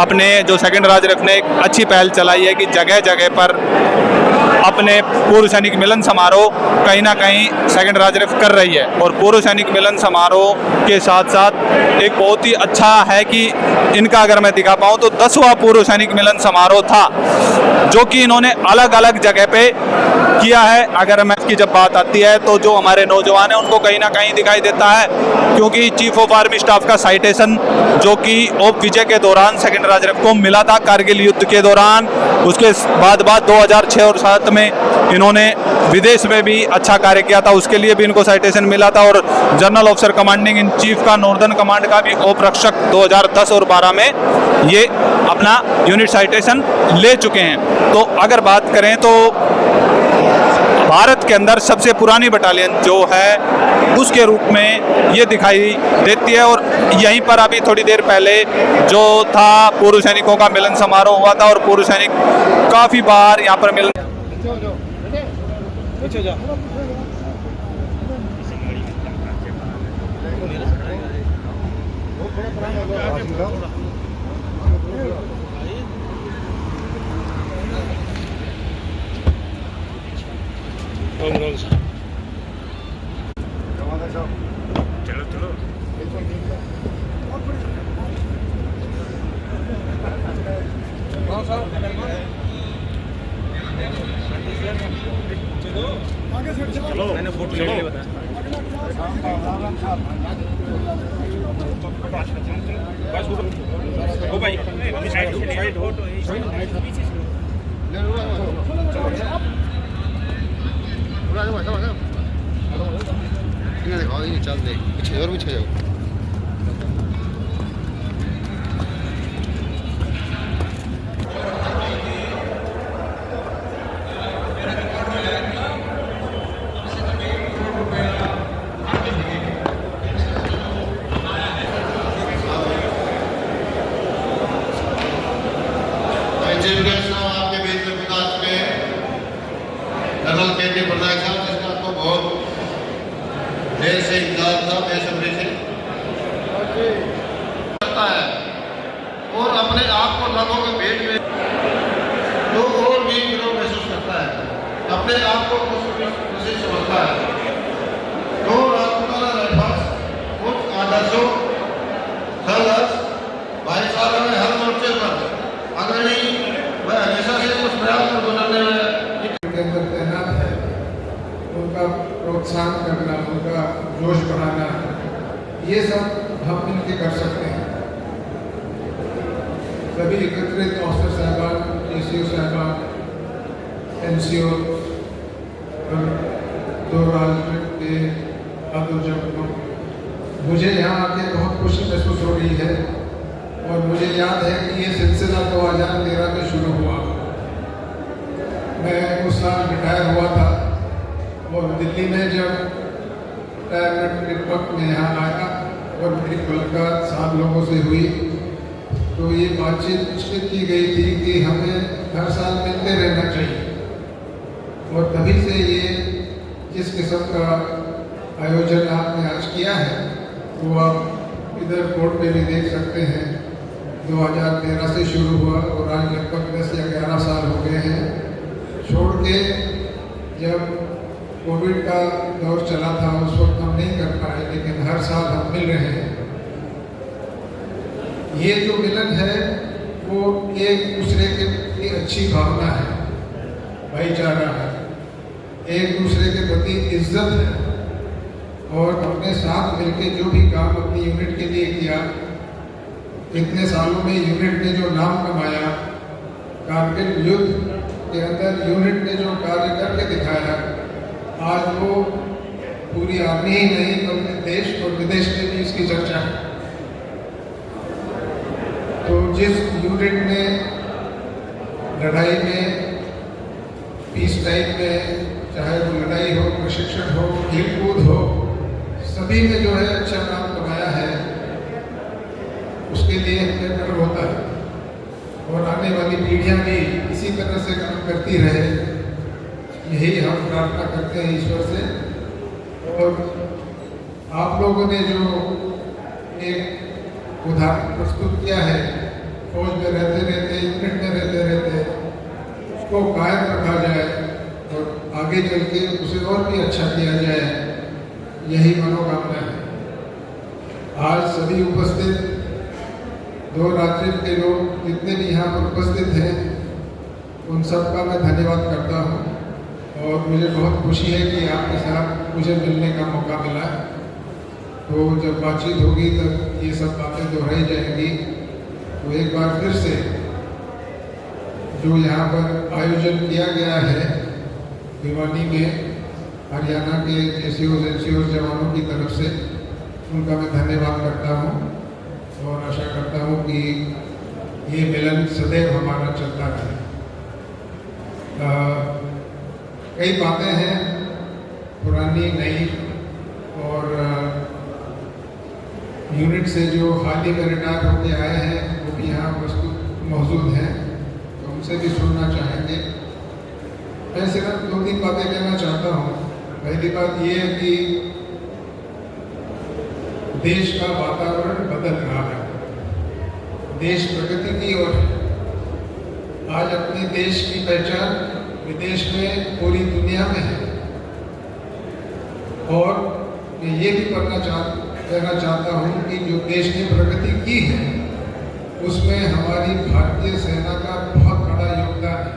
अपने जो सेकंड राजरफ ने एक अच्छी पहल चलाई है कि जगह जगह पर अपने पूर्व सैनिक मिलन समारोह कहीं ना कहीं सेकंड राजरफ कर रही है। और पूर्व सैनिक मिलन समारोह के साथ साथ एक बहुत ही अच्छा है कि इनका अगर मैं दिखा पाऊँ तो 10वां पूर्व सैनिक मिलन समारोह था, जो कि इन्होंने अलग अलग जगह पे किया है। अगर मैथ की जब बात आती है तो जो हमारे नौजवान हैं उनको कहीं ना कहीं दिखाई देता है, क्योंकि चीफ ऑफ आर्मी स्टाफ का साइटेशन जो कि ऑफ विजय के दौरान सेकंड राजरफ को मिला था कारगिल युद्ध के दौरान, उसके बाद 2006 और 2007 में इन्होंने विदेश में भी अच्छा कार्य किया था, उसके लिए भी इनको साइटेशन मिला था। और general officer commanding in chief का नॉर्दर्न कमांड का भी उप रक्षक 2010 और 12 में ये अपना यूनिट साइटेशन ले चुके हैं। तो अगर बात करें तो भारत के अंदर सबसे पुरानी बटालियन जो है उसके रूप में ये दिखाई देती है। और यहीं पर अभी थोड़ी देर पहले जो था पूर्व सैनिकों का मिलन समारोह हुआ था और पूर्व सैनिक काफ़ी बार यहाँ पर मिलन चलो चलो चलो मैंने फोटो ले लिया बता ओ भाई साइड हो चल दे पीछे और पीछे जाओ। आपके बीच में विकास में जनरल के प्रधान साहब, जिसका आपको बहुत देर से इंतजार था, बेसब्री से करता है और अपने आप को लोगों के बीच में तो और भी विरोध महसूस करता है, अपने आप को खुशी समझता है। तो राष्ट्रपिता राजपथ कुछ आदर्शों संघर्ष भाईचारा में हर मोर्चे पर अग्रणी व हमेशा से कुछ प्रयास में गुजरने में तैनात है, उनका प्रोत्साहन करना, उनका जोश बढ़ाना, ये सब हम मिलकर कर सकते हैं। सभी एकत्रित ऑफिसर साहबान, एसीओ साहबान, एनसीओ और दो राज्यों के अधोजकों, मुझे यहाँ आके बहुत खुशी महसूस हो रही है। और मुझे याद है कि ये सिलसिला 2013 में शुरू हुआ। मैं उस साल रिटायर हुआ था और दिल्ली में जब रिटायरमेंट के वक्त में यहाँ आया और मेरी मुलाकात 7 लोगों से हुई तो ये बातचीत निश्चित की गई थी कि हमें हर साल मिलते रहना चाहिए। और तभी से ये जिस किस्म का आयोजन आपने आज किया है वो आप इधर बोर्ड पे भी देख सकते हैं। 2013 से शुरू हुआ और आज लगभग 10 या 11 साल हो गए हैं। छोड़ के जब कोविड का दौर चला था उस वक्त हम नहीं कर पाए, लेकिन हर साल हम मिल रहे हैं। ये जो मिलन है वो एक दूसरे के प्रति अच्छी भावना है, भाईचारा है, एक दूसरे के प्रति इज्जत है। और अपने साथ मिलकर जो भी काम अपनी यूनिट के लिए किया, इतने सालों में यूनिट ने जो नाम कमाया, कारगिल युद्ध के अंदर यूनिट ने जो कार्य करके दिखाया, आज वो पूरी आर्मी ही नहीं बल्कि देश और विदेश में भी इसकी चर्चा है। तो जिस यूनिट ने लड़ाई में, पीस टाइम में, चाहे वो लड़ाई हो, प्रशिक्षण हो, खेल कूद हो, सभी में जो है अच्छा नाम कमाया है, उसके लिए हमें गर्व होता है। और आने वाली पीढ़ियां भी इसी तरह से काम करती रहे, यही हम प्रार्थना करते हैं ईश्वर से। और आप लोगों ने जो एक उदाहरण प्रस्तुत किया है फौज में रहते रहते, यूनिट में रहते रहते उसको कायम रखा जाए और आगे चल के उसे और भी अच्छा किया जाए, यही मनोकामना है। आज सभी उपस्थित दो राज्य के लोग जितने भी यहाँ पर उपस्थित हैं, उन सब का मैं धन्यवाद करता हूँ और मुझे बहुत खुशी है कि आपके साथ मुझे मिलने का मौका मिला। तो जब बातचीत होगी तब ये सब बातें दोहराई जाएंगी। तो एक बार फिर से जो यहाँ पर आयोजन किया गया है भिवानी में हरियाणा के JCOs NCOs जवानों की तरफ से, उनका मैं धन्यवाद करता हूँ और आशा करता हूँ कि ये मिलन सदैव हमारा चलता रहे। कई बातें हैं पुरानी नई, और यूनिट से जो हाल ही में रिटायर होके आए हैं वो भी यहाँ मौजूद हैं, तो उनसे भी सुनना चाहेंगे। मैं सिर्फ 2-3 बातें कहना चाहता हूँ। पहली बात ये है कि देश का वातावरण बदल रहा है, देश प्रगति की ओर है। आज अपने देश की पहचान विदेश में, पूरी दुनिया में है। और मैं ये भी कहना चाहता हूँ कि जो देश ने प्रगति की है उसमें हमारी भारतीय सेना का बहुत बड़ा योगदान है।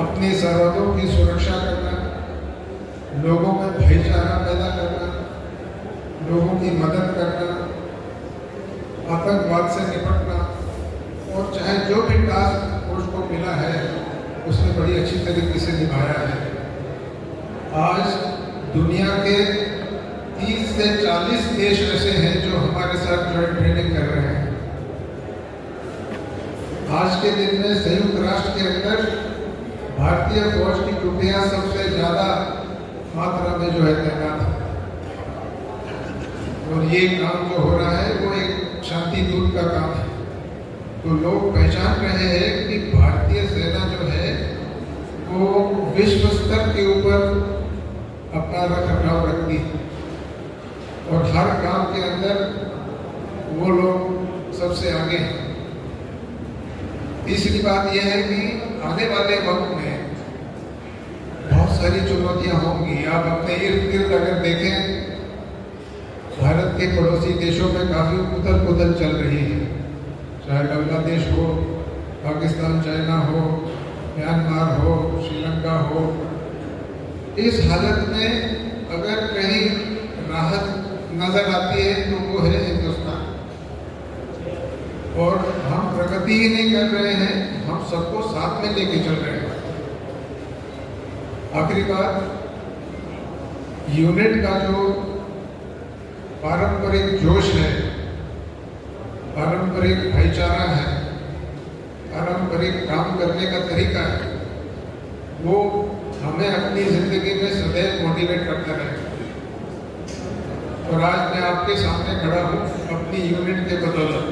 अपनी सरहदों की सुरक्षा करना, लोगों में भाईचारा पैदा करना, लोगों की मदद करना, आतंकवाद से निपटना, और चाहे जो भी टास्क फोर्स को मिला है उसने बड़ी अच्छी तरीके से निभाया है। आज दुनिया के 30 से 40 देश ऐसे हैं जो हमारे साथ ज्वाइंट ट्रेनिंग कर रहे हैं। आज के दिन में संयुक्त राष्ट्र के अंदर भारतीय फौज की टुकड़ियां सबसे ज्यादा मात्रा में जो है तैनात है, और ये काम जो हो रहा है वो एक शांति दूत का काम है। तो लोग पहचान रहे हैं कि भारतीय सेना जो है वो विश्व स्तर के ऊपर अपना रखरखाव रखती है, और हर काम के अंदर वो लोग सबसे आगे हैं। तीसरी बात यह है कि आने वाले वक्त में बहुत सारी चुनौतियां होंगी। आप अपने इर्द गिर्द अगर देखें, भारत के पड़ोसी देशों में काफी उथल पुथल चल रही है, चाहे बांग्लादेश हो, पाकिस्तान, चाइना हो, म्यांमार हो, श्रीलंका हो। इस हालत में अगर कहीं राहत नजर आती है तो वो है हिंदुस्तान। और हम प्रगति ही नहीं कर रहे हैं, हम सबको साथ में लेके चल रहे हैं। आखिरी बात, यूनिट का जो पारंपरिक जोश है, पारंपरिक भाईचारा है, पारंपरिक काम करने का तरीका है, वो हमें अपनी जिंदगी में सदैव मोटिवेट करता रहेगा। और आज मैं आपके सामने खड़ा हूँ अपनी यूनिट के बदौलत।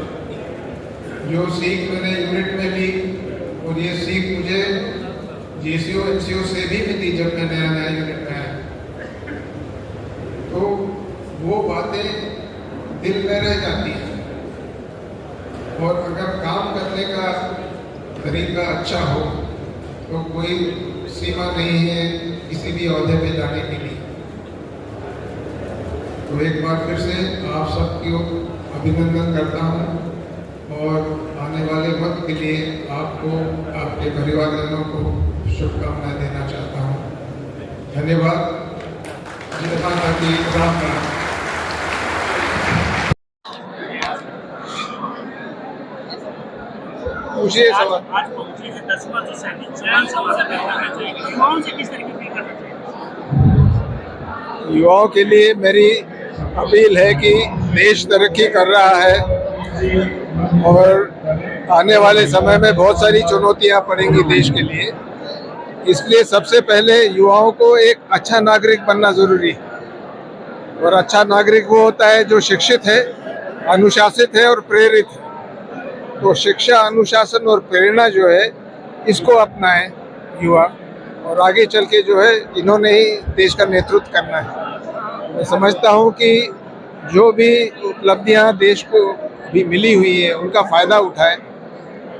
जो सीख मैंने यूनिट में ली, और ये सीख मुझे JCO NCO से भी मिली जब मैं नया यूनिट में आया, तो वो बातें दिल में रह जाती हैं। और अगर काम करने का तरीका अच्छा हो तो कोई सीमा नहीं है किसी भी ओहदे पे जाने के लिए। तो एक बार फिर से आप सबकी अभिनंदन करता हूँ और आने वाले वक्त के लिए आपको, आपके परिवारजनों को शुभकामनाएं देना चाहता हूँ। धन्यवाद। जय माता की, राम राम। मुझे सवाल, आज पहुंचे हैं 10वां जो सैनिक सम्मान समारोह करना चाहिए, कौन से किस तरीके से करना चाहिए? युवाओं के लिए मेरी अपील है कि देश तरक्की कर रहा है और आने वाले समय में बहुत सारी चुनौतियां पड़ेंगी देश के लिए। इसलिए सबसे पहले युवाओं को एक अच्छा नागरिक बनना जरूरी है, और अच्छा नागरिक वो होता है जो शिक्षित है, अनुशासित है और प्रेरित है। तो शिक्षा, अनुशासन और प्रेरणा जो है, इसको अपनाएं युवा, और आगे चल के जो है इन्होंने ही देश का नेतृत्व करना है। मैं समझता हूँ कि जो भी उपलब्धियाँ देश को भी मिली हुई है उनका फ़ायदा उठाएं,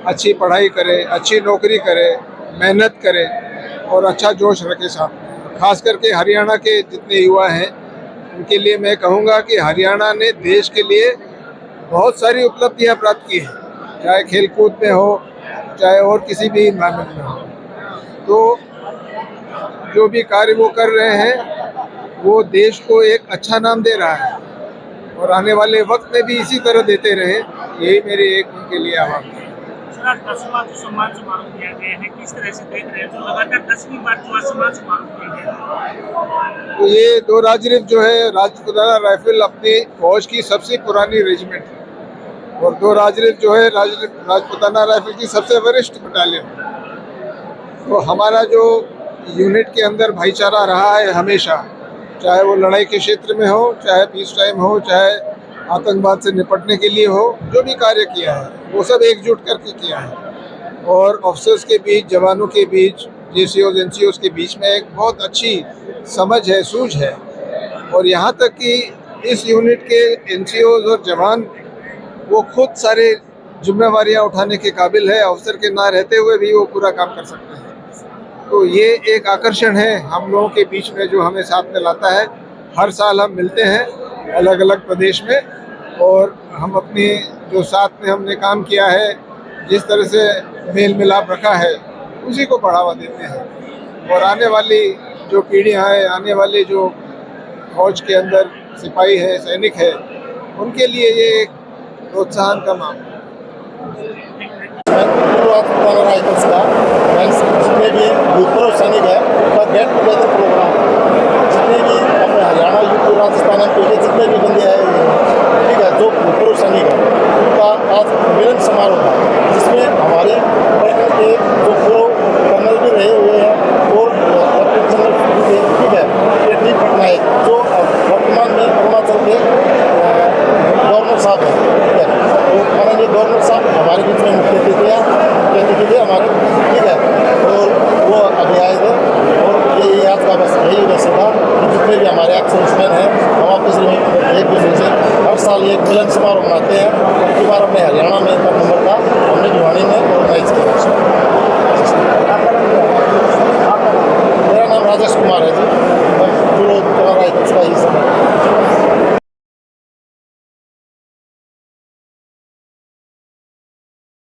अच्छी पढ़ाई करें, अच्छी नौकरी करें, मेहनत करें और अच्छा जोश रखें साथ में। खास करके हरियाणा के जितने युवा हैं उनके लिए मैं कहूँगा कि हरियाणा ने देश के लिए बहुत सारी उपलब्धियाँ प्राप्त की हैं, चाहे खेलकूद में हो, चाहे और किसी भी इन्वायरमेंट में हो। तो जो भी कार्य वो कर रहे हैं वो देश को एक अच्छा नाम दे रहा है और आने वाले वक्त में भी इसी तरह देते रहे, यही मेरी एक उनके लिए आह्वान है। सर, आज 10वां जो सम्मान समारोह किया गया है, किस तरह से देख रहे हैं जो लगातार 10वीं बार जो सम्मान समारोह किया गया है? तो ये दो राजरिफ जो है, राजपुताना राइफल अपनी फौज की सबसे पुरानी रेजिमेंट है और दो राजरिफ जो है राजपुताना राइफल की सबसे वरिष्ठ बटालियन। तो हमारा जो यूनिट के अंदर भाईचारा रहा है हमेशा, चाहे वो लड़ाई के क्षेत्र में हो, चाहे पीस टाइम हो, चाहे आतंकवाद से निपटने के लिए हो, जो भी कार्य किया है वो सब एकजुट करके किया है। और ऑफिसर्स के बीच, जवानों के बीच, जेसीओज एनसीओज के बीच में एक बहुत अच्छी समझ है, सूझ है। और यहाँ तक कि इस यूनिट के एनसीओज और जवान वो खुद सारे जिम्मेवारियाँ उठाने के काबिल है, अफसर के ना रहते हुए भी वो पूरा काम कर सकते हैं। तो ये एक आकर्षण है हम लोगों के बीच में जो हमें साथ में लाता है। हर साल हम मिलते हैं अलग अलग प्रदेश में और हम अपनी जो साथ में हमने काम किया है, जिस तरह से मेल मिलाप रखा है, उसी को बढ़ावा देते हैं। और आने वाली जो पीढ़ियाँ हैं, आने वाले जो फौज के अंदर सिपाही है, सैनिक है, उनके लिए ये एक प्रोत्साहन का मामला है। राइफल्स का जितने भी भूतपूर्व सैनिक है उनका गेट टुगेदर प्रोग्राम, जितने भी अपने हरियाणा, यूपी, राजस्थान में जितने भी बंदे आए हुए हैं, ठीक है, जो भूतपूर्व सैनिक है उनका आज मिलन समारोह था, जिसमें हमारे पलटन के जो पूर्व कर्नल भी रहे हुए हैं और लेफ्टिनेंट जनरल भी थे, ठीक है, टी पटनायक जो वर्तमान में अरुणाचल के गवर्नर साहब हैं, ठीक है, तो माननीय गवर्नर साहब हमारे बीच में मुख्य अतिथि हमारे, ठीक है, और वो अभी आए थे और ये आज का बस यही वैसे था कि जितने भी हमारे एक्सर्विसमैन हैं हम आपस में एक दूसरे से हर साल एक मिलन समारोह मनाते हैं। अब की बार अपने हरियाणा में 1 नंबर का हमने भिवानी में